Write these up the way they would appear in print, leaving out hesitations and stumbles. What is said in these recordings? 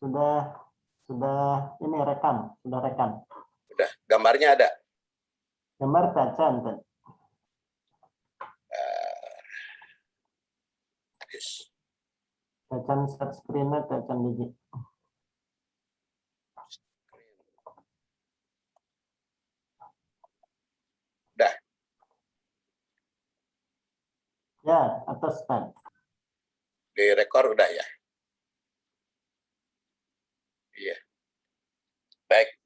Sudah ini sudah rekam. Udah, gambarnya ada? Gambar Cacan. Yes. Cacan set screen-nya Cacan digit. Udah. Ya, atas Pak. Direkor udah ya? Iya. Baik.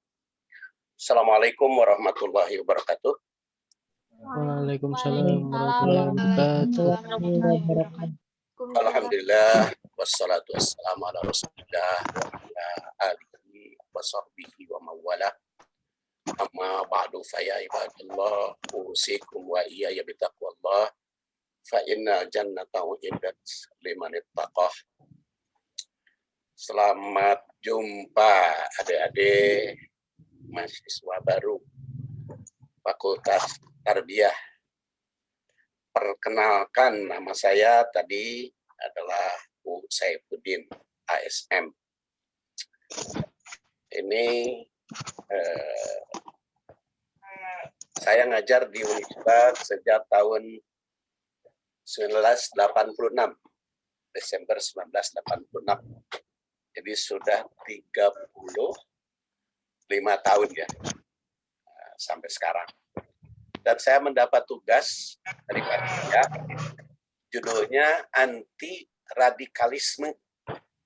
Assalamualaikum warahmatullahi wabarakatuh. Waalaikumsalam warahmatullahi wabarakatuh. Alhamdulillah wassalatu wassalamu ala Rasulillah wa ala alihi wa sahbihi wa mawala. Amma ba'du fa ya ibadallah usikum wa iyaya bitaqwallah fa inna jannata uiddat liman ittaqah. Selamat jumpa adik-adik mahasiswa baru Fakultas Tarbiyah. Perkenalkan, nama saya tadi adalah Bu Saifuddin, ASM. Ini saya ngajar di Unisba sejak tahun 1986, Desember 1986. Jadi sudah 35 tahun ya, sampai sekarang. Dan saya mendapat tugas dari panitia, judulnya anti radikalisme.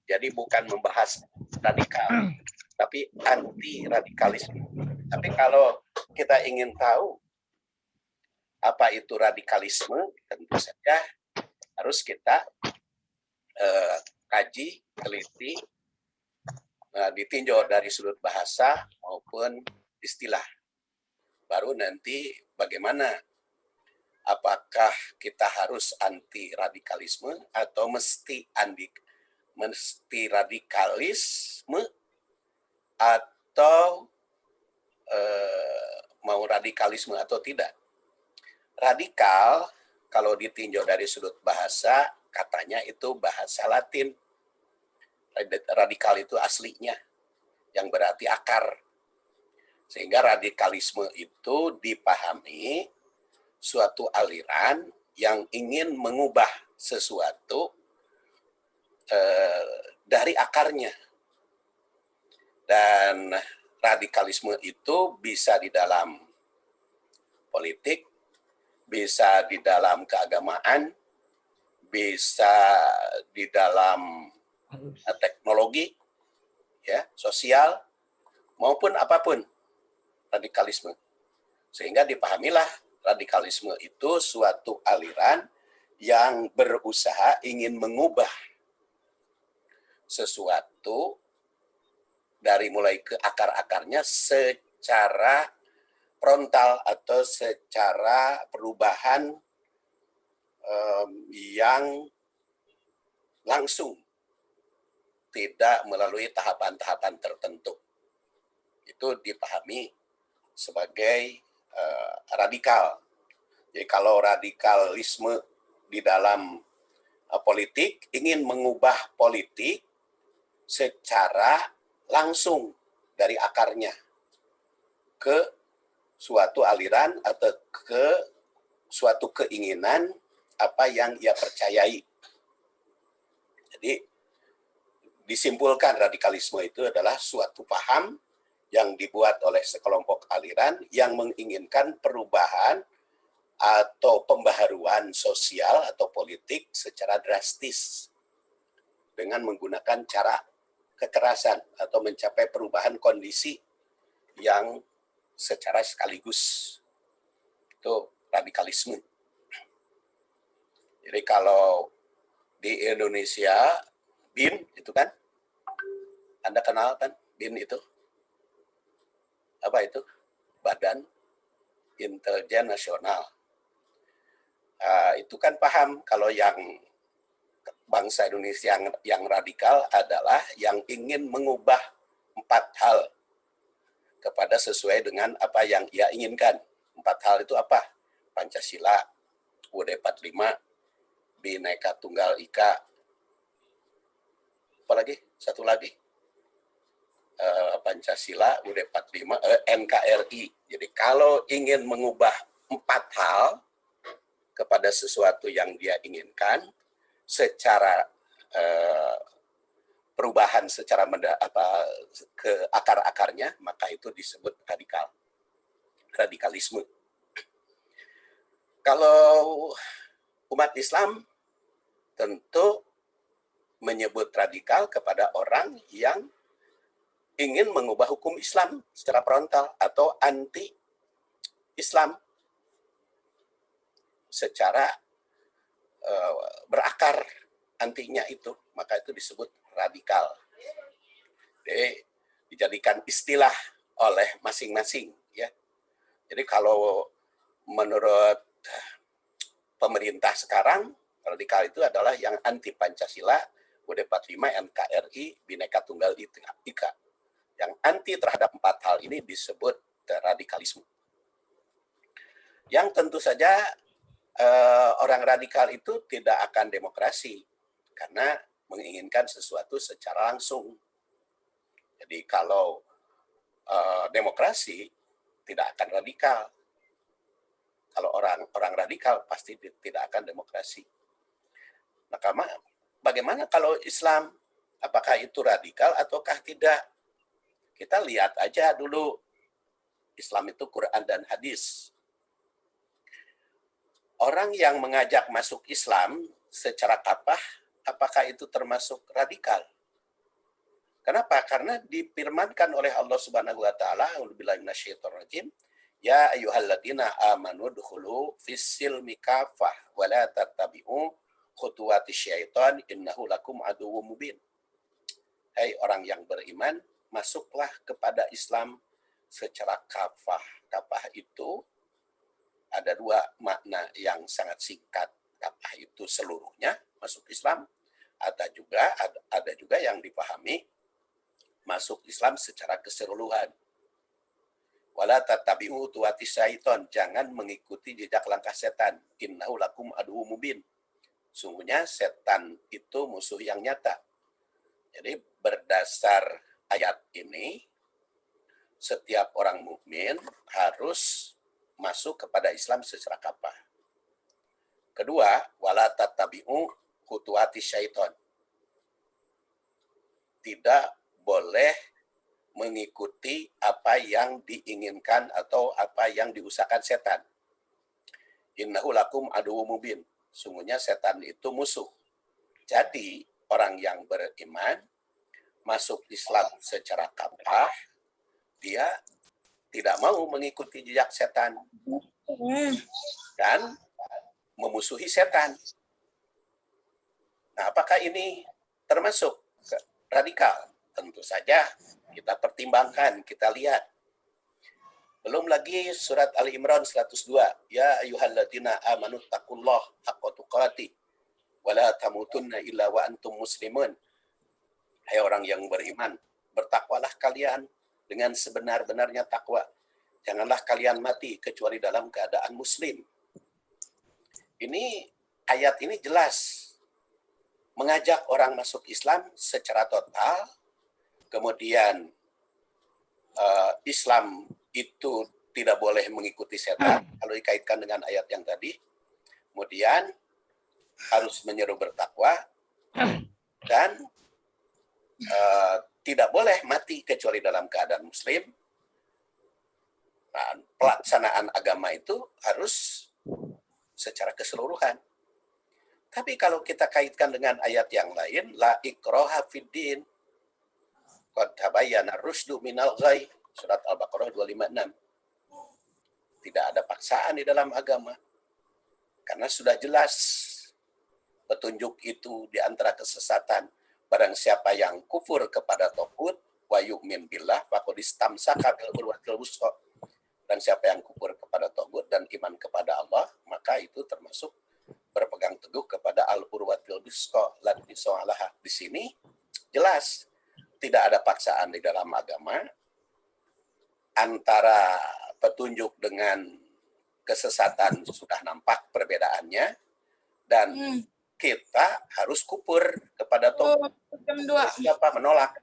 Jadi bukan membahas radikal, tapi anti radikalisme. Tapi kalau kita ingin tahu apa itu radikalisme, tentu saja harus kita kaji, teliti, ditinjau dari sudut bahasa maupun istilah. Baru nanti bagaimana, apakah kita harus anti radikalisme atau mesti radikalisme atau mau radikalisme atau tidak. Radikal kalau ditinjau dari sudut bahasa katanya itu bahasa Latin. Radikal itu aslinya yang berarti akar. Sehingga radikalisme itu dipahami suatu aliran yang ingin mengubah sesuatu dari akarnya. Dan radikalisme itu bisa di dalam politik, bisa di dalam keagamaan, bisa di dalam teknologi, ya, sosial, maupun apapun. Radikalisme. Sehingga dipahamilah radikalisme itu suatu aliran yang berusaha ingin mengubah sesuatu dari mulai ke akar-akarnya secara frontal atau secara perubahan yang langsung, tidak melalui tahapan-tahapan tertentu. Itu dipahami sebagai radikal. Jadi kalau radikalisme di dalam politik ingin mengubah politik secara langsung dari akarnya ke suatu aliran atau ke suatu keinginan apa yang ia percayai. Jadi disimpulkan radikalisme itu adalah suatu paham yang dibuat oleh sekelompok aliran yang menginginkan perubahan atau pembaharuan sosial atau politik secara drastis dengan menggunakan cara kekerasan atau mencapai perubahan kondisi yang secara sekaligus. Itu radikalisme. Jadi kalau di Indonesia, BIN itu kan, Anda kenal kan BIN itu? Apa itu? Badan Intelijen Nasional. Itu kan paham kalau yang bangsa Indonesia yang radikal adalah yang ingin mengubah 4 hal kepada sesuai dengan apa yang ia inginkan. 4 hal itu apa? Pancasila, UUD 45, Bhinneka Tunggal Ika, apalagi? Satu lagi, Pancasila, UUD 45, NKRI. Jadi kalau ingin mengubah 4 hal kepada sesuatu yang dia inginkan secara perubahan secara ke akar-akarnya, maka itu disebut radikalisme. Kalau umat Islam tentu menyebut radikal kepada orang yang ingin mengubah hukum Islam secara frontal atau anti-Islam secara berakar, antinya itu, maka itu disebut radikal. Jadi dijadikan istilah oleh masing-masing, ya. Jadi kalau menurut pemerintah sekarang, radikal itu adalah yang anti Pancasila, UUD 45, NKRI, Bhinneka Tunggal Ika. Yang anti terhadap 4 hal ini disebut radikalisme. Yang tentu saja orang radikal itu tidak akan demokrasi karena menginginkan sesuatu secara langsung. Jadi kalau demokrasi tidak akan radikal. Kalau orang radikal pasti tidak akan demokrasi. Nah, bagaimana kalau Islam? Apakah itu radikal ataukah tidak? Kita lihat aja dulu. Islam itu Quran dan hadis. Orang yang mengajak masuk Islam secara kapah, apakah itu termasuk radikal? Kenapa? Karena difirmankan oleh Allah Subhanahu wa taala, a'udzubillahi minasyaitonir rajim, ya ayyuhalladzina amanu dkhulu fis-silmi kafah wa la tattabi'u khutuwatis syaitan innahu lakum aduwwum mubin. Hai orang yang beriman, masuklah kepada Islam secara kafah. Kafah itu ada 2 makna yang sangat singkat. Kafah itu seluruhnya masuk Islam. Ada juga yang dipahami masuk Islam secara keseluruhan. Wala tattabi'u khutuwatis syaitan, jangan mengikuti jejak langkah setan. Innahu lakum aduwwum mubin. Sungguhnya setan itu musuh yang nyata. Jadi berdasar ayat ini, setiap orang mukmin harus masuk kepada Islam secara kapah. Kedua, wala tattabi'u khutuwatis syaitan. Tidak boleh mengikuti apa yang diinginkan atau apa yang diusahakan setan. Innahu lakum aduwwum mubin. Sungguhnya setan itu musuh. Jadi, orang yang beriman masuk Islam secara kapah, dia tidak mau mengikuti jejak setan dan memusuhi setan. Nah, apakah ini termasuk radikal? Tentu saja kita pertimbangkan, kita lihat. Belum lagi surat Ali Imran 102, ya ayyuhalladzina amanu taqullaha haqqa tuqatih wa la tamutunna illa wa antum muslimun. Hai orang yang beriman, bertakwalah kalian dengan sebenar-benarnya takwa. Janganlah kalian mati kecuali dalam keadaan muslim. Ini ayat ini jelas mengajak orang masuk Islam secara total. Kemudian Islam itu tidak boleh mengikuti setan kalau dikaitkan dengan ayat yang tadi. Kemudian harus menyeru bertakwa dan tidak boleh mati kecuali dalam keadaan muslim. Nah, pelaksanaan agama itu harus secara keseluruhan. Tapi kalau kita kaitkan dengan ayat yang lain, la ikraha fid din, qad tabayyana ar-rusydu minal ghayy, surat Al-Baqarah 256. Tidak ada paksaan di dalam agama. Karena sudah jelas petunjuk itu di antara kesesatan. Barang siapa yang kufur kepada taghut wa yu'min billah faqad istamsaka bil urwatil wuthqa. Dan siapa yang kufur kepada taghut dan iman kepada Allah, maka itu termasuk berpegang teguh kepada al-urwatil wuthqa la tisalaha. Di sini jelas tidak ada paksaan di dalam agama. Antara petunjuk dengan kesesatan sudah nampak perbedaannya, dan kita harus kufur kepada taghut. Siapa menolak.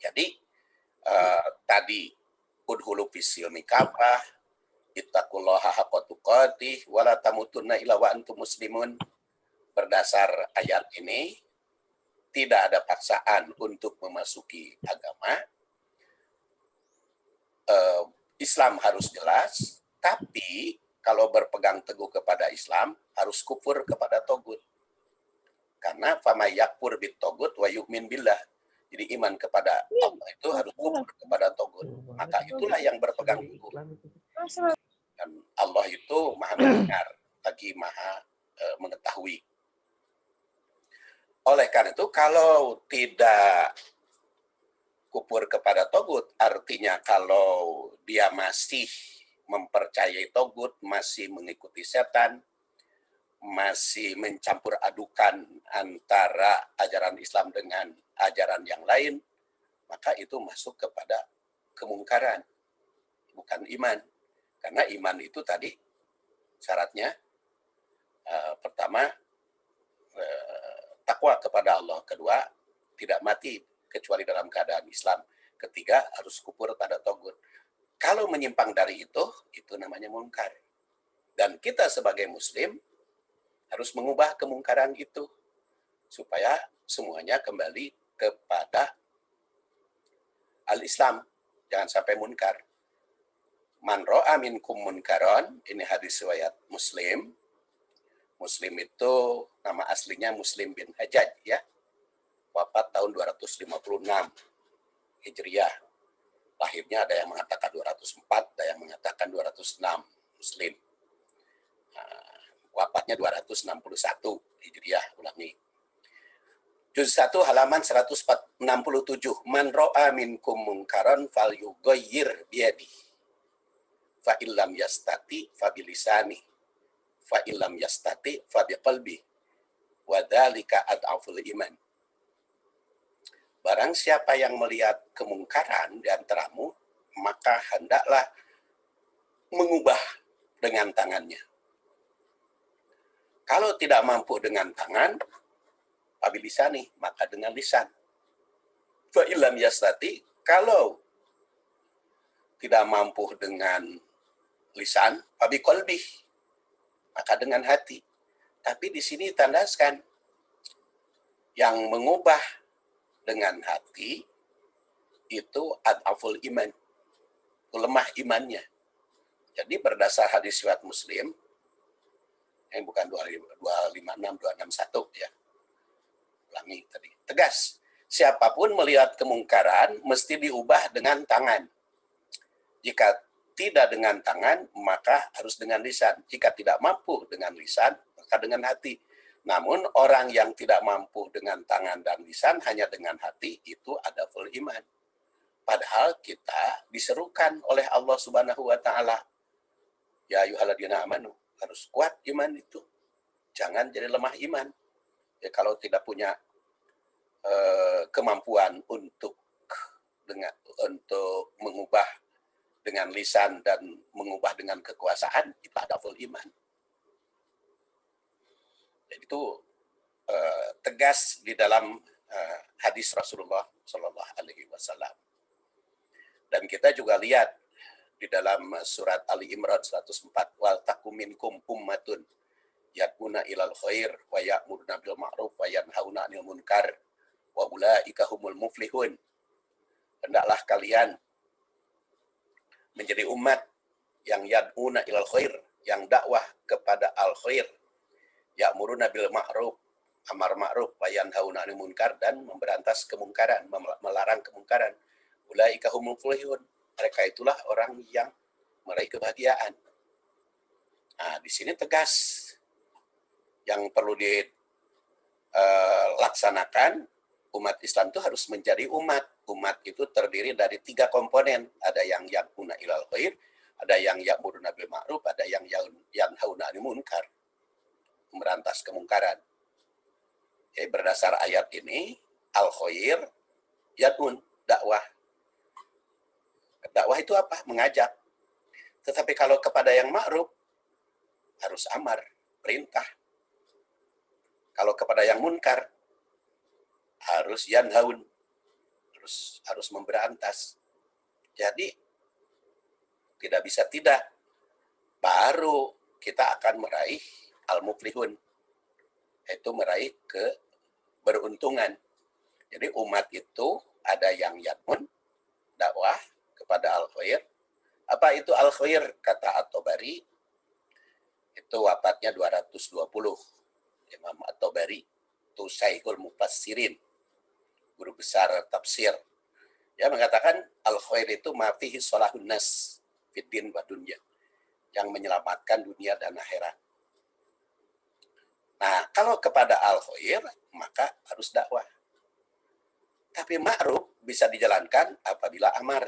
Jadi tadi udhulu fisilmi kafah, ittaqullaha haqqa tuqatih wa la tamutunna illa wa antum muslimun. Berdasar ayat ini tidak ada paksaan untuk memasuki agama. Islam harus jelas, tapi kalau berpegang teguh kepada Islam harus kufur kepada togut. Karena fama yakfur bit togut wa yu'min billah. Jadi iman kepada Allah itu harus kufur kepada togut. Maka itulah yang berpegang teguh. Dan Allah itu maha mendengar, lagi maha mengetahui. Oleh karena itu, kalau tidak kufur kepada togut, artinya kalau dia masih mempercayai togut, masih mengikuti setan, masih mencampur adukan antara ajaran Islam dengan ajaran yang lain, maka itu masuk kepada kemungkaran, bukan iman. Karena iman itu tadi syaratnya pertama takwa kepada Allah, kedua tidak mati kecuali dalam keadaan Islam, ketiga harus kufur pada togut. Kalau menyimpang dari itu namanya mungkar. Dan kita sebagai muslim harus mengubah kemungkaran itu supaya semuanya kembali kepada al-Islam, jangan sampai munkar. Man ra'a minkum munkaron, ini hadis riwayat Muslim. Muslim itu nama aslinya Muslim bin Hajjaj ya. Wafat tahun 256 Hijriah. Lahirnya ada yang mengatakan 204, ada yang mengatakan 206 Muslim. Wafatnya 261 Hijriah, ulangi. Juz 1 halaman 167. Man ra'a minkum munkaran falyughayyir biyadihi. Fa illam yastati fa bilisani. Fa illam yastati fa biqalbi. Wa dzalika ad'aful iman. Barang siapa yang melihat kemungkaran di antaramu, maka hendaklah mengubah dengan tangannya. Kalau tidak mampu dengan tangan, fabilisani, maka dengan lisan. Fa illam yastati, kalau tidak mampu dengan lisan, fabiqalbi, maka dengan hati. Tapi di sini tandaskan yang mengubah dengan hati itu ad'aful iman, itu lemah imannya. Jadi berdasar hadis riwayat Muslim, yang bukan 256, 261 ya. Ulangi tadi. Tegas. Siapapun melihat kemungkaran mesti diubah dengan tangan. Jika tidak dengan tangan, maka harus dengan lisan. Jika tidak mampu dengan lisan, maka dengan hati. Namun orang yang tidak mampu dengan tangan dan lisan, hanya dengan hati, itu ada full iman. Padahal kita diserukan oleh Allah Subhanahu wa Ta'ala. Ya ayyuhalladzina amanu, harus kuat iman itu. Jangan jadi lemah iman. Ya, kalau tidak punya kemampuan untuk mengubah dengan lisan dan mengubah dengan kekuasaan, itu ada full iman. Jadi itu tegas di dalam hadis Rasulullah Shallallahu Alaihi Wasallam. Dan kita juga lihat di dalam surat Ali Imran 104, wal takum minkum ummatun yad'una ilal khair wa ya'muruna bil ma'ruf wa yanhauna 'anil munkar wa ulaika humul muflihun. Hendaklah kalian menjadi umat yang yad'una ilal khair, yang dakwah kepada al khair, ya'muruna bil ma'ruf, amar ma'ruf, wa yanhauna 'anil munkar, dan memberantas kemungkaran, melarang kemungkaran. Ulaika humul muflihun. Mereka itulah orang yang meraih kebahagiaan. Nah, di sini tegas yang perlu dilaksanakan. Umat Islam itu harus menjadi umat. Umat itu terdiri dari 3 komponen. Ada yang ya'muruna ilal khair, ada yang ya'muruna bil ma'ruf, ada yang yanhauna 'anil munkar, memberantas kemungkaran. Jadi berdasar ayat ini, al khair yad'un, dakwah. Dakwah itu apa? Mengajak. Tetapi kalau kepada yang ma'ruf, harus amar, perintah. Kalau kepada yang munkar, harus yanhaun, harus memberantas. Jadi tidak bisa tidak, baru kita akan meraih al-muflihun, yaitu meraih keberuntungan. Jadi umat itu ada yang yadmun, dakwah kepada al-khair. Apa itu al-khair? Kata At-Tabari, itu wafatnya 220. Imam At-Tabari itu Syekhul Mufassirin, guru besar tafsir. Dia mengatakan al-khair itu ma fihi sholahun nas fid din wa dunya, yang menyelamatkan dunia dan akhirat. Nah, kalau kepada al-khair maka harus dakwah. Tapi ma'ruf bisa dijalankan apabila amar.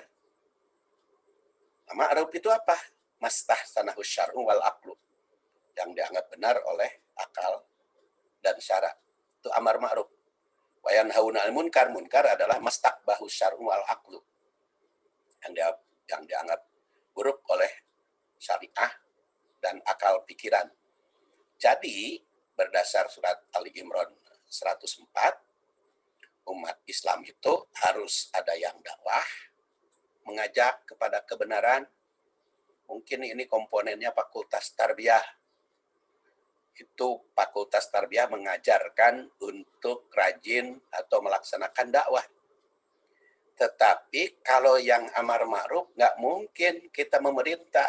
Nah, ma'ruf itu apa? Mastahsanahu syar'u wal aqlu, yang dianggap benar oleh akal dan syara. Itu amar ma'ruf. Wa yanhauna 'anil munkar, munkar adalah mastaqbahu syar'u wal aqlu, yang dianggap buruk oleh syariah dan akal pikiran. Jadi berdasar surat Ali Imran 104, umat Islam itu harus ada yang dakwah, mengajak kepada kebenaran. Mungkin ini komponennya fakultas tarbiyah. Itu fakultas tarbiyah mengajarkan untuk rajin atau melaksanakan dakwah. Tetapi kalau yang amar ma'ruf, nggak mungkin kita memerintah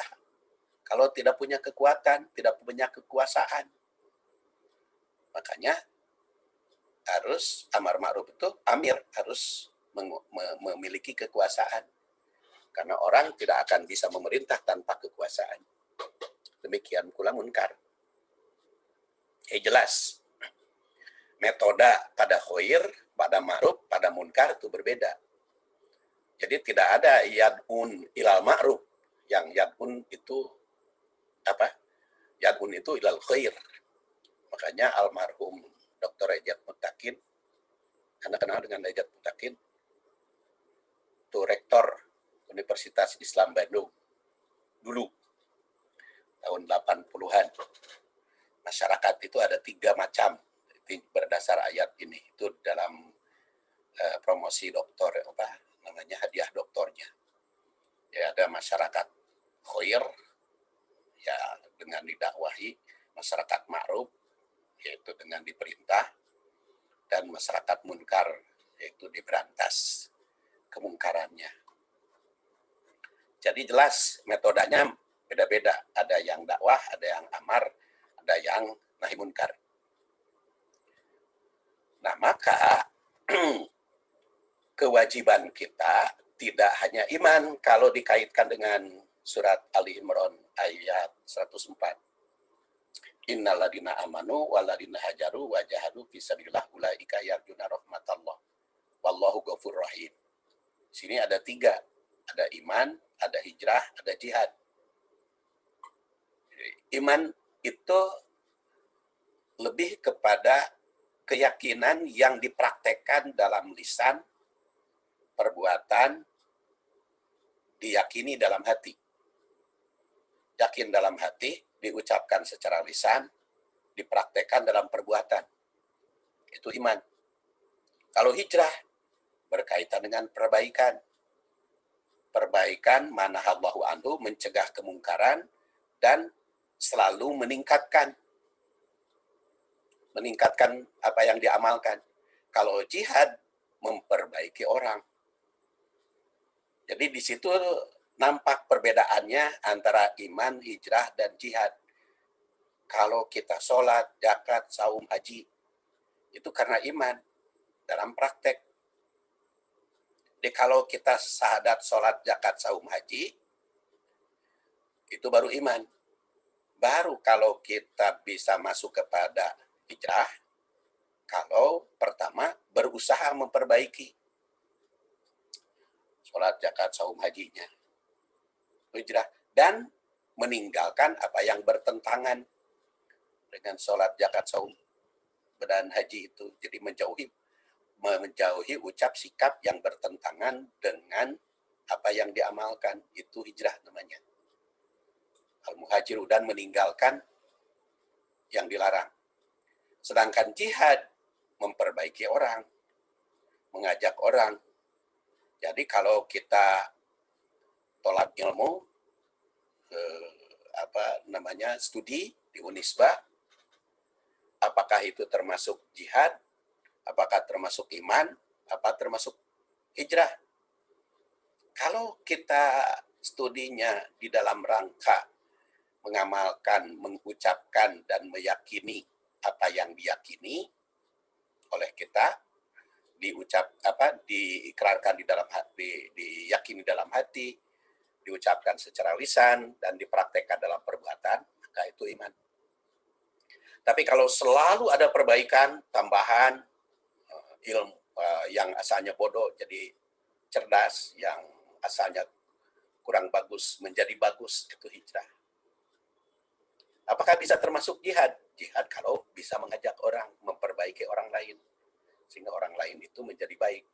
kalau tidak punya kekuatan, tidak punya kekuasaan. Makanya harus amar ma'ruf itu amir, harus memiliki kekuasaan. Karena orang tidak akan bisa memerintah tanpa kekuasaan. Demikian pula munkar. Jelas. Metode pada khair, pada ma'ruf, pada munkar itu berbeda. Jadi tidak ada yad'un ilal ma'ruf. Yang yad'un itu apa? Yad'un itu ilal khair. Makanya almarhum Dr. Ejat Mutakin, Anda kenal dengan Ejat Mutakin? Itu rektor Universitas Islam Bandung dulu, tahun 80-an. Masyarakat itu ada 3 macam, berdasar ayat ini. Itu dalam promosi doktor, hadiah doktornya. Ya, ada masyarakat khair, ya dengan didakwahi, masyarakat ma'ruf, yaitu dengan diperintah, dan masyarakat munkar, yaitu diberantas kemungkarannya. Jadi jelas metodenya beda-beda. Ada yang dakwah, ada yang amar, ada yang nahi munkar. Nah, maka kewajiban kita tidak hanya iman kalau dikaitkan dengan surat Ali Imran ayat 104. Innaladina amanu waladina hajaru wajahadu fisabilillah ulaika yarjuna rahmatallah wallahu ghafurur rahim. Sini ada 3. Ada iman, ada hijrah, ada jihad. Iman itu lebih kepada keyakinan yang dipraktekkan dalam lisan, perbuatan, diyakini dalam hati. Yakin dalam hati, diucapkan secara lisan, dipraktekkan dalam perbuatan. Itu iman. Kalau hijrah, berkaitan dengan perbaikan. Perbaikan manahallahu anhu, mencegah kemungkaran, dan selalu meningkatkan apa yang diamalkan. Kalau jihad, memperbaiki orang. Jadi di situ nampak perbedaannya antara iman, hijrah, dan jihad. Kalau kita sholat, zakat, saum, haji, itu karena iman dalam praktek. Jadi kalau kita syahadat, sholat, zakat, saum, haji, itu baru iman. Baru kalau kita bisa masuk kepada hijrah, kalau pertama berusaha memperbaiki sholat, zakat, saum, hajinya. Hijrah. Dan meninggalkan apa yang bertentangan dengan sholat, zakat, saum, dan haji itu. Jadi menjauhi ucap sikap yang bertentangan dengan apa yang diamalkan. Itu hijrah namanya. Al-muhajiru, dan meninggalkan yang dilarang. Sedangkan jihad memperbaiki orang, mengajak orang. Jadi kalau kita tolak ilmu, studi di Unisba, apakah itu termasuk jihad, apakah termasuk iman, apa termasuk hijrah. Kalau kita studinya di dalam rangka mengamalkan, mengucapkan, dan meyakini apa yang diyakini oleh kita, diikrarkan di dalam hati, diyakini dalam hati, diucapkan secara lisan, dan dipraktekkan dalam perbuatan, maka itu iman. Tapi kalau selalu ada perbaikan, tambahan, ilmu yang asalnya bodoh jadi cerdas, yang asalnya kurang bagus menjadi bagus, itu hijrah. Apakah bisa termasuk jihad? Jihad kalau bisa mengajak orang, memperbaiki orang lain, sehingga orang lain itu menjadi baik.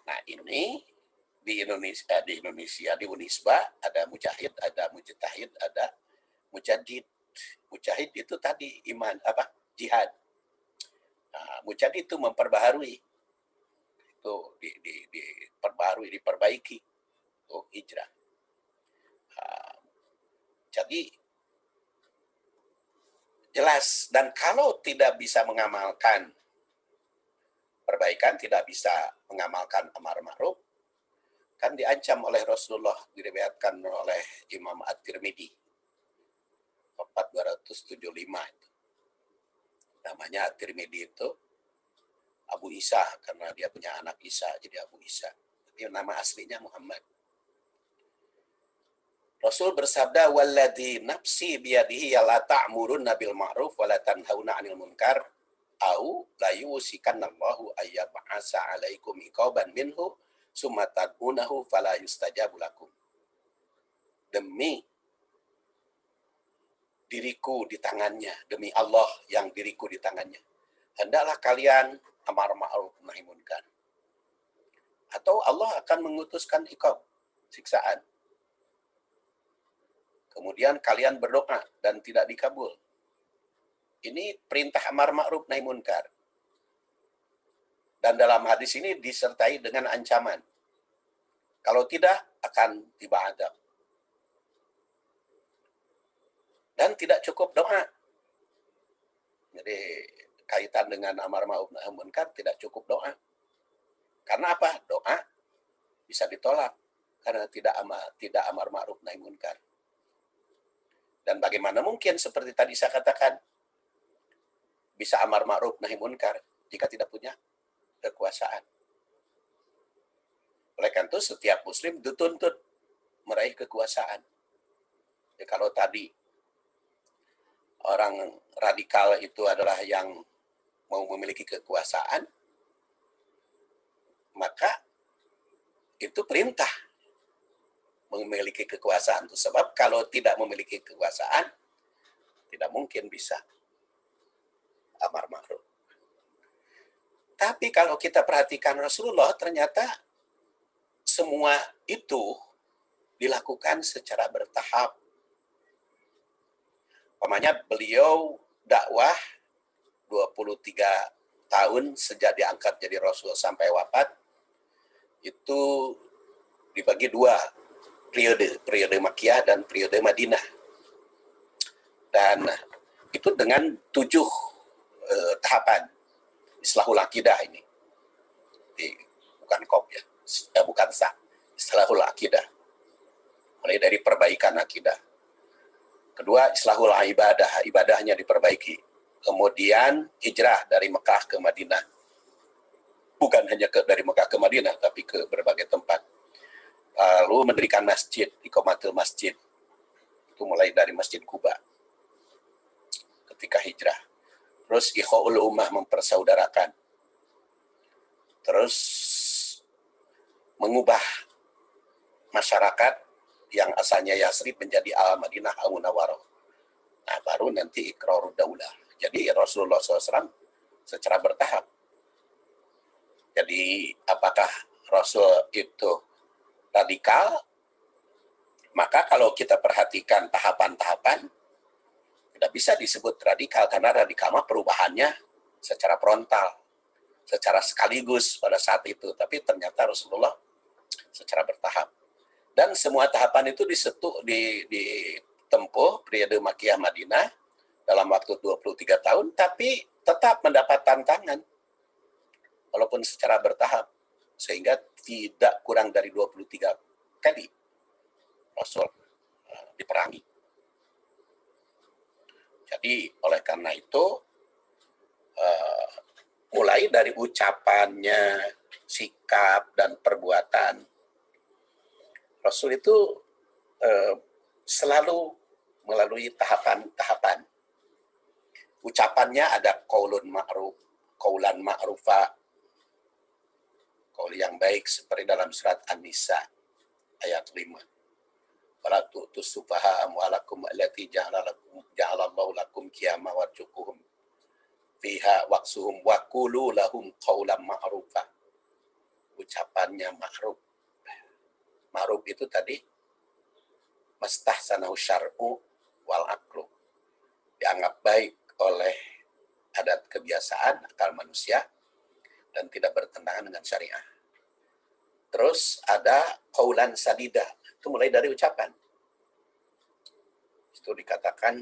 Nah ini di Indonesia, di Unisba ada mujahid, ada mujtahid, ada mujadid. Mujahid itu tadi iman, jihad. Nah, mujadid itu memperbaharui, itu diperbaharui, diperbaiki, itu hijrah. Jadi jelas, dan kalau tidak bisa mengamalkan perbaikan, tidak bisa mengamalkan amar ma'ruf, kan diancam oleh Rasulullah, diriwayatkan oleh Imam At-Tirmidzi 4275 itu. Namanya At-Tirmidzi itu Abu Isa, karena dia punya anak Isa, jadi Abu Isa. Tapi nama aslinya Muhammad. Rasul bersabda, "Walladzi nafsi biyadihi la ta'murunna bil ma'ruf wa la tanhauna 'anil munkar au la yusikanallahu ayyab'asa 'alaikum iqaban minhu summa tad'unahu fala yustajabu lakum." Demi diriku di tangannya, demi Allah yang diriku di tangannya, hendaklah kalian amar ma'ruf nahi munkar, atau Allah akan mengutuskan iqab, siksaan. Kemudian kalian berdoa dan tidak dikabul. Ini perintah amar ma'ruf nahi munkar. Dan dalam hadis ini disertai dengan ancaman. Kalau tidak, akan tiba adab. Dan tidak cukup doa. Jadi kaitan dengan amar ma'ruf nahi munkar tidak cukup doa. Karena apa? Doa bisa ditolak karena tidak amar ma'ruf nahi munkar. Dan bagaimana mungkin seperti tadi saya katakan bisa amar ma'ruf nahi munkar jika tidak punya kekuasaan. Oleh karena itu setiap muslim dituntut meraih kekuasaan. Jadi kalau tadi orang radikal itu adalah yang mau memiliki kekuasaan, maka itu perintah memiliki kekuasaan. Itu sebab kalau tidak memiliki kekuasaan, tidak mungkin bisa amar ma'ruf. Tapi kalau kita perhatikan Rasulullah, ternyata semua itu dilakukan secara bertahap. Umpamanya beliau dakwah 23 tahun sejak diangkat jadi Rasul sampai wafat, itu dibagi dua periode Makkiyah dan periode Madinah. Dan itu dengan 7 tahapan Islahul Aqidah ini. Bukan kop ya, bukan sah. Islahul Aqidah. Mulai dari perbaikan akidah. Kedua, Islahul Ibadah, ibadahnya diperbaiki. Kemudian hijrah dari Mekah ke Madinah. Bukan hanya dari Mekah ke Madinah, tapi ke berbagai tempat. Lalu mendirikan masjid, iqamatul masjid. Itu mulai dari Masjid Kuba ketika hijrah. Terus ikhwaul ummah, mempersaudarakan. Terus mengubah masyarakat yang asalnya Yasrib menjadi Al-Madinah Al-Munawwarah. Nah, baru nanti iqrarud daulah. Jadi Rasulullah SAW secara bertahap. Jadi apakah Rasul itu radikal? Maka kalau kita perhatikan tahapan-tahapan, tidak bisa disebut radikal, karena radikal mah perubahannya secara frontal, secara sekaligus pada saat itu. Tapi ternyata Rasulullah secara bertahap. Dan semua tahapan itu ditempuh periode Makkiyah Madinah dalam waktu 23 tahun, tapi tetap mendapat tantangan walaupun secara bertahap, sehingga tidak kurang dari 23 kali Rasul diperangi. Jadi oleh karena itu mulai dari ucapannya, sikap dan perbuatan, Rasul itu selalu melalui tahapan-tahapan. Ucapannya ada qaulun ma'ruf, qaulan ma'rufa, qaul yang baik seperti dalam surat An-Nisa ayat 5. Wala tu'tus sufaha amwalakum allati ja'alallahu lakum qiyama warzuquhum fiha waqsuhum wa qulu lahum qaulan ma'rufa. Ucapannya ma'ruf. Ma'ruf itu tadi mastahsanahu syar'u wal aqlu. Dianggap baik oleh adat kebiasaan akal manusia dan tidak bertentangan dengan syariah. Terus ada qaulan sadida, itu mulai dari ucapan. Itu dikatakan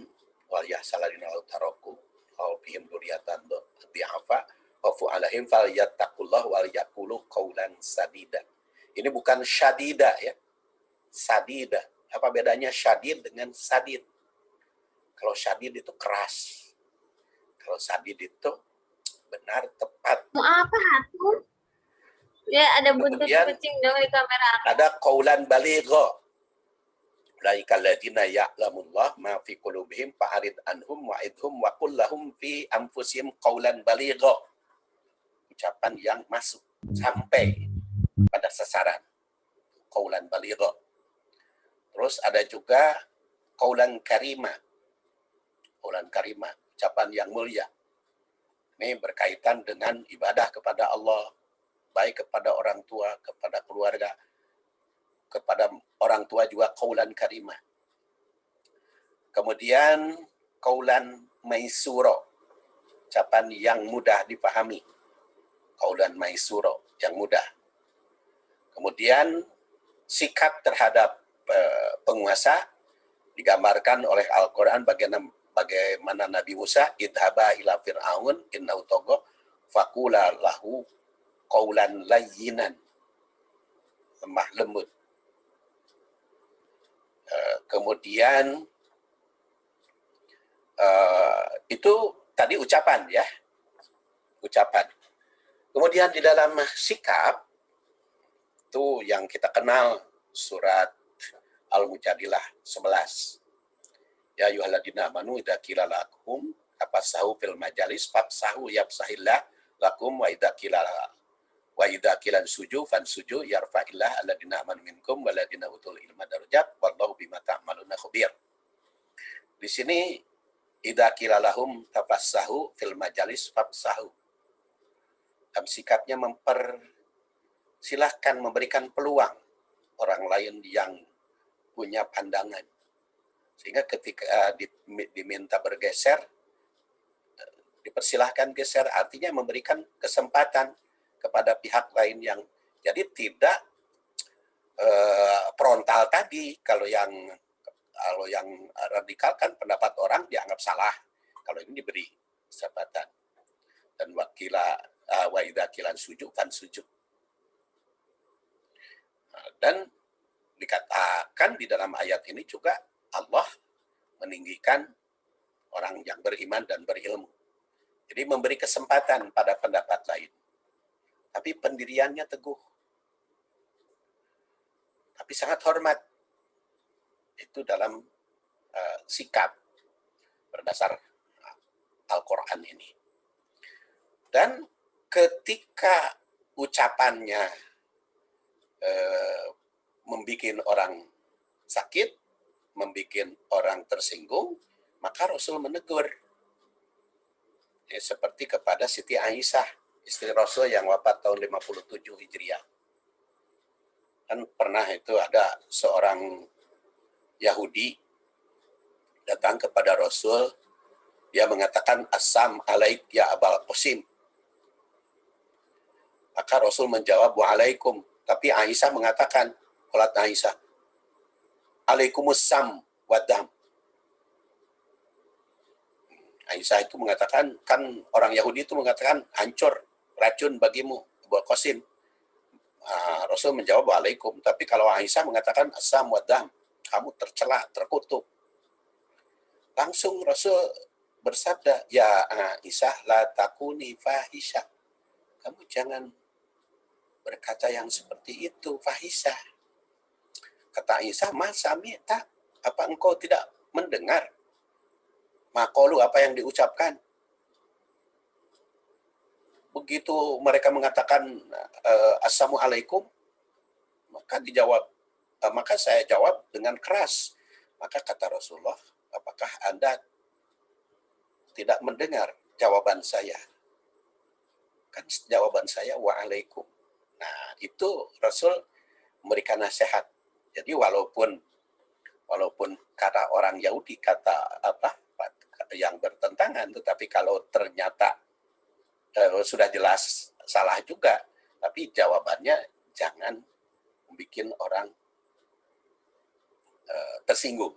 wal yahsaladina lautaroku au bihim duriyatan di'afa wa fu alaihim falyattaqullah wal yaqulu qaulan sadida. Ini bukan syadida ya. Sadida. Apa bedanya syadid dengan sadid? Kalau syadid itu keras. Kalau sadid itu benar, tepat. Mau apa aku? Ya ada buntut Kemudian kucing dong di kamera aku. ada qaulan baligha. Ulaika alladziina ya'lamullah ma fi qulubihim fa'rid anhum wa'idhum wa qul lahum fi anfusihim qaulan baligha. Ucapan yang masuk sampai pada sasaran. Qaulan baligha. Terus ada juga qaulan karima. Qaulan karima, ucapan yang mulia. Ini berkaitan dengan ibadah kepada Allah, baik kepada orang tua, kepada keluarga, kepada orang tua juga qaulan karimah. Kemudian qaulan maisuro, ucapan yang mudah dipahami. Qaulan maisuro, yang mudah. Kemudian sikap terhadap penguasa digambarkan oleh Al-Quran bagaimana Nabi Musa idhaba ila fir'aun innahu tagha faqula lahu qaulan layyinan, lemah lembut. Kemudian itu tadi ucapan ya, ucapan. Kemudian di dalam sikap itu yang kita kenal surat Al-Mujadilah 11. Ya ayyuhalladzina amanu idza qila lakum tafassahu fil majalis fafsahu yafsahillah lakum wa idza qila suju fansuju yarfa'illah alladzina amanu minkum walladzina utul ilma darajat wallahu bima ta'maluna khabir. Di sini idza qila lahum tafassahu fil majalis fafsahu. Dalam sikapnya mempersilahkan, memberikan peluang orang lain yang punya pandangan. Sehingga ketika diminta bergeser, dipersilahkan geser, artinya memberikan kesempatan kepada pihak lain yang jadi tidak frontal tadi. Kalau yang radikal kan pendapat orang dianggap salah. Kalau ini diberi kesempatan. Dan wa idza qila sujud kan sujud. Dan dikatakan di dalam ayat ini juga Allah meninggikan orang yang beriman dan berilmu. Jadi memberi kesempatan pada pendapat lain. Tapi pendiriannya teguh. Tapi sangat hormat. Itu dalam sikap berdasar Al-Quran ini. Dan ketika ucapannya membikin orang sakit, membikin orang tersinggung, maka Rasul menegur. Seperti kepada Siti Aisyah, istri Rasul yang wafat tahun 57 Hijriah. Kan pernah itu ada seorang Yahudi datang kepada Rasul, dia mengatakan, Assam alaik ya Abal Qasim. Maka Rasul menjawab, Wa'alaikum. Tapi Aisyah mengatakan, qalat Aisyah, alaikumusam wadam. Aisyah itu mengatakan, kan orang Yahudi itu mengatakan, hancur, racun bagimu, Abu Qasim. Rasul menjawab, waalaikum. Tapi kalau Aisyah mengatakan, asam wadam, kamu tercela, terkutuk. Langsung Rasul bersabda, ya Aisyah la takuni fahisyah. Kamu jangan berkata yang seperti itu, fahisyah. Kata Aisyah, ma sami'ta, apa engkau tidak mendengar? Maqalu, apa yang diucapkan? Begitu mereka mengatakan assalamualaikum, maka saya jawab dengan keras. Maka kata Rasulullah, apakah Anda tidak mendengar jawaban saya? Kan jawaban saya waalaikum. Nah, itu Rasul memberikan nasihat. Jadi walaupun kata orang Yahudi kata apa yang bertentangan, tetapi kalau ternyata sudah jelas salah juga, tapi jawabannya jangan membuat orang tersinggung.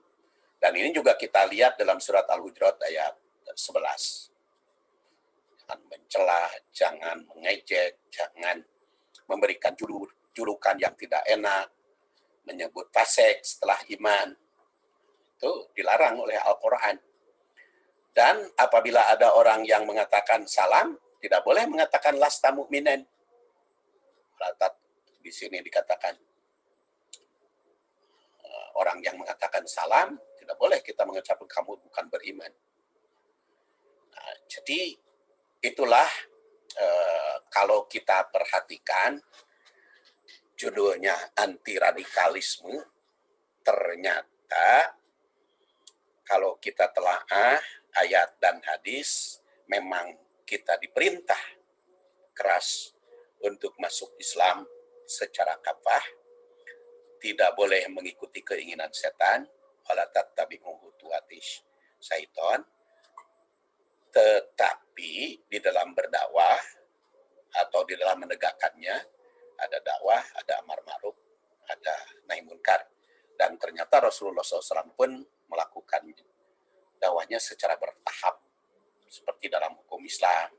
Dan ini juga kita lihat dalam surat Al-Hujurat ayat 11. Jangan mencela, jangan mengejek, jangan memberikan julukan yang tidak enak, menyebut fasik setelah iman. Itu dilarang oleh Al-Quran. Dan apabila ada orang yang mengatakan salam, tidak boleh mengatakan lasta mu'minen. Di sini dikatakan orang yang mengatakan salam, tidak boleh kita mengucapkan kamu bukan beriman. Nah, jadi itulah kalau kita perhatikan judulnya anti radikalisme, ternyata kalau kita telaah ayat dan hadis, memang kita diperintah keras untuk masuk Islam secara kafah, tidak boleh mengikuti keinginan setan, wala tattabi'u khutuwatish syaiton. Tetapi di dalam berdakwah atau di dalam menegakkannya ada dakwah, ada amar ma'ruf, ada nahi munkar. Dan ternyata Rasulullah SAW pun melakukan dakwahnya secara bertahap, seperti dalam hukum Islam.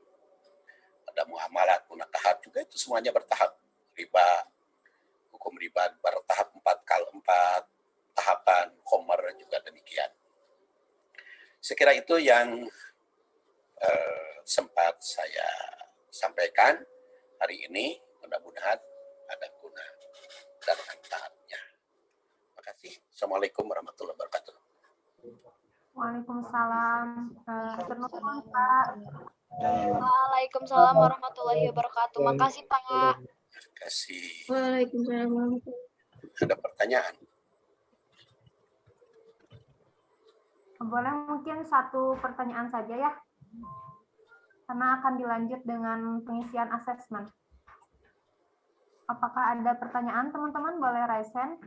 Ada muamalat, munakahat juga itu semuanya bertahap. Riba, hukum riba bertahap 4 tahapan, khomer juga demikian. Sekira itu yang sempat saya sampaikan hari ini, mudah-mudahan ada guna dan manfaatnya. Terima kasih. Assalamualaikum warahmatullahi wabarakatuh. Waalaikumsalam. Terima Pak. Waalaikumsalam warahmatullahi wabarakatuh. Makasih Pak. Terima kasih. Waalaikumsalam warahmatullahi wabarakatuh. Ada pertanyaan? Boleh mungkin satu pertanyaan saja ya, karena akan dilanjut dengan pengisian asesmen. Apakah ada pertanyaan teman-teman? Boleh raise hand.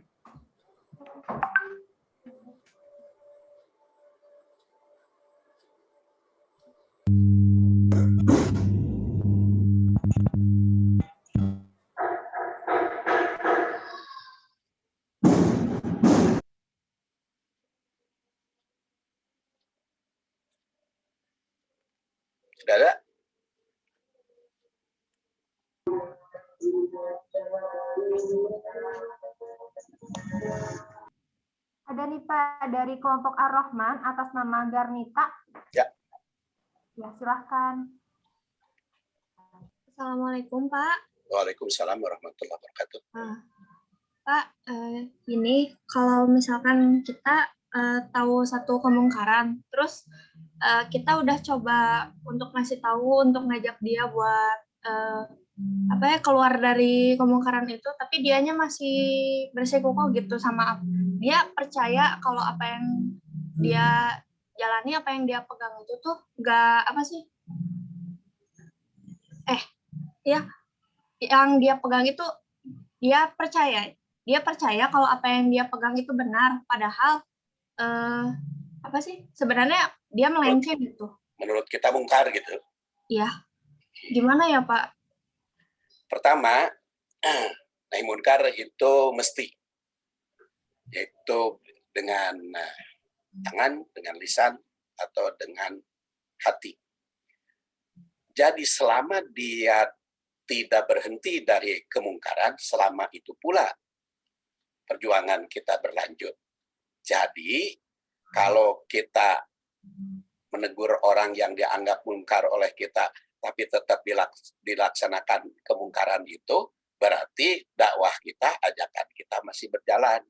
Sudah ada? Ada nih Pak dari kelompok Ar-Rahman atas nama Garnita. Ya. Ya, silahkan. Assalamualaikum Pak. Waalaikumsalam warahmatullahi wabarakatuh. Pak, ini kalau misalkan kita tahu satu kemungkaran, terus kita udah coba untuk ngasih tahu, untuk ngajak dia buat keluar dari kemungkaran itu, tapi dianya masih bersikukuh gitu sama dia percaya kalau apa yang dia jalani, apa yang dia pegang itu tuh yang dia pegang itu dia percaya kalau apa yang dia pegang itu benar, padahal sebenarnya dia melenceng gitu. Menurut kita mungkar gitu. Iya. Gimana ya Pak? Pertama, Nahi munkar itu mesti, yaitu dengan tangan, dengan lisan, atau dengan hati. Jadi selama dia tidak berhenti dari kemungkaran, selama itu pula perjuangan kita berlanjut. Jadi kalau kita menegur orang yang dianggap mungkar oleh kita, tapi tetap dilaksanakan kemungkaran itu, berarti dakwah kita, ajakan kita masih berjalan.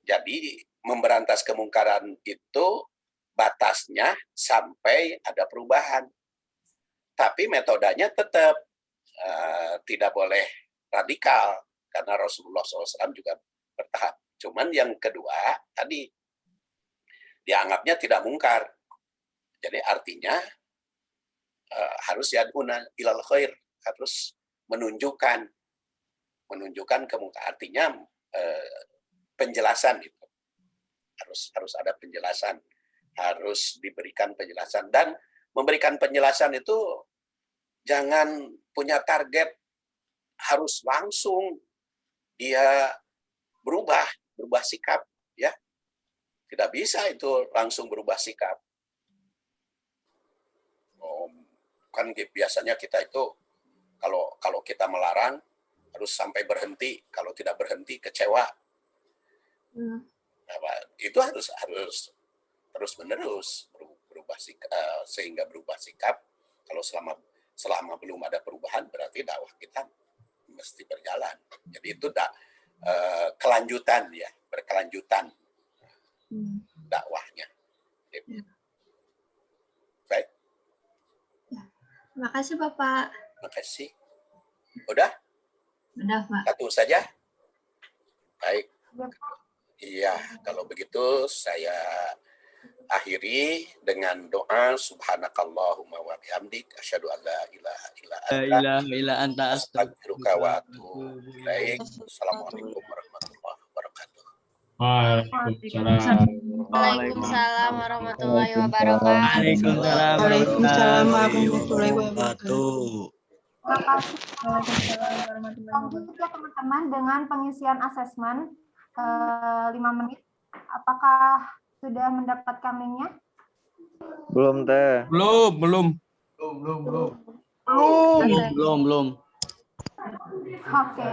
Jadi memberantas kemungkaran itu batasnya sampai ada perubahan. Tapi metodenya tetap tidak boleh radikal, karena Rasulullah SAW juga bertahap. Cuman yang kedua, tadi dianggapnya tidak mungkar. Jadi artinya harus yad'una ilal khair, harus menunjukkan kemungkaran. Artinya penjelasan itu harus ada penjelasan, harus diberikan penjelasan, dan memberikan penjelasan itu jangan punya target harus langsung dia berubah sikap, ya. Tidak bisa itu langsung berubah sikap. Kan biasanya kita itu kalau kita melarang harus sampai berhenti, kalau tidak berhenti kecewa. Itu harus terus menerus berubah sikap, sehingga berubah sikap. Kalau selama belum ada perubahan, berarti dakwah kita mesti berjalan. Jadi itu kelanjutan, ya, berkelanjutan dakwahnya. Baik. Terima kasih Bapak. Terima kasih. Udah? Udah Pak. Satu saja. Baik. Iya, kalau begitu saya akhiri dengan doa subhanakallahumma wa bihamdik asyhadu an la ilaha illa anta astaghfiruka wa atubu ilaik. Assalamualaikum warahmatullahi wabarakatuh. Waalaikumsalam warahmatullahi wabarakatuh. Waalaikumsalam warahmatullahi wabarakatuh. Terima kasih. Lanjut ya teman-teman dengan pengisian asesmen 5 menit. Apakah sudah mendapatkan linknya? Belum teh. Belum. Oke.